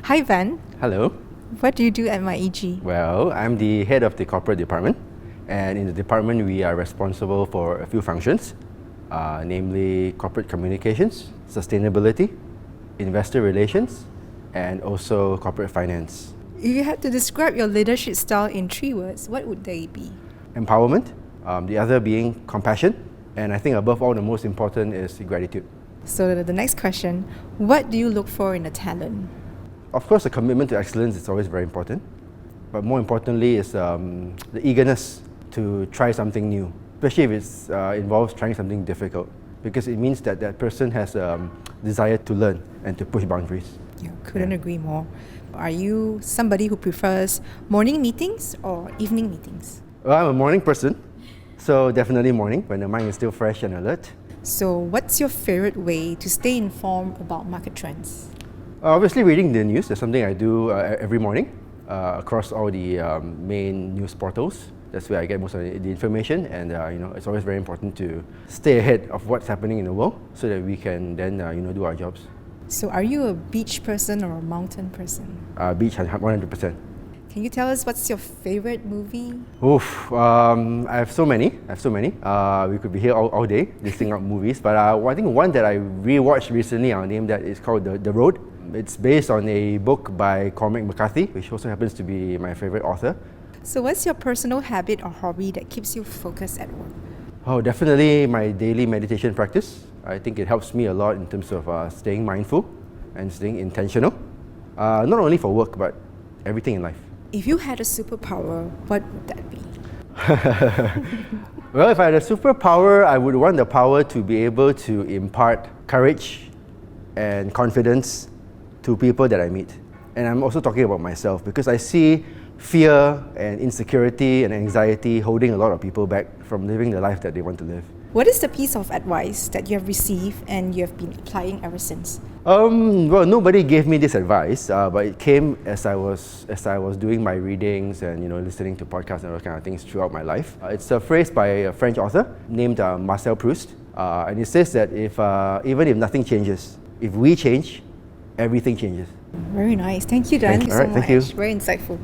Hi Van, Hello. what do you do at MYEG? Well, I'm the head of the corporate department, and in the department we are responsible for a few functions, namely corporate communications, sustainability, investor relations, and also corporate finance. If you had to describe your leadership style in 3 words, what would they be? Empowerment, the other being compassion, and I think above all the most important is gratitude. So the next question, what do you look for in a talent? Of course, the commitment to excellence is always very important, but more importantly is the eagerness to try something new, especially if it involves trying something difficult, because it means that that person has a desire to learn and to push boundaries. Yeah, couldn't agree more. Are you somebody who prefers morning meetings or evening meetings? Well, I'm a morning person, so definitely morning, when the mind is still fresh and alert. So what's your favorite way to stay informed about market trends? Obviously, reading the news is something I do every morning across all the main news portals. That's where I get most of the information, and it's always very important to stay ahead of what's happening in the world so that we can then do our jobs. So are you a beach person or a mountain person? Beach 100%. Can you tell us what's your favorite movie? Oof, I have so many. We could be here all day listing out movies, but I think one that I rewatched recently, I'll name that, is called The Road. It's based on a book by Cormac McCarthy, which also happens to be my favorite author. So what's your personal habit or hobby that keeps you focused at work? Oh, definitely my daily meditation practice. I think it helps me a lot in terms of staying mindful and staying intentional, not only for work, but everything in life. If you had a superpower, what would that be? Well, if I had a superpower, I would want the power to be able to impart courage and confidence to people that I meet. And I'm also talking about myself, because I see fear and insecurity and anxiety holding a lot of people back from living the life that they want to live. What is the piece of advice that you have received and you have been applying ever since? Well, nobody gave me this advice, but it came as I was doing my readings and listening to podcasts and those kind of things throughout my life. It's a phrase by a French author named Marcel Proust, and it says that even if nothing changes, if we change, everything changes. Very nice. Thank you, Dan. Thank you so much. Very insightful.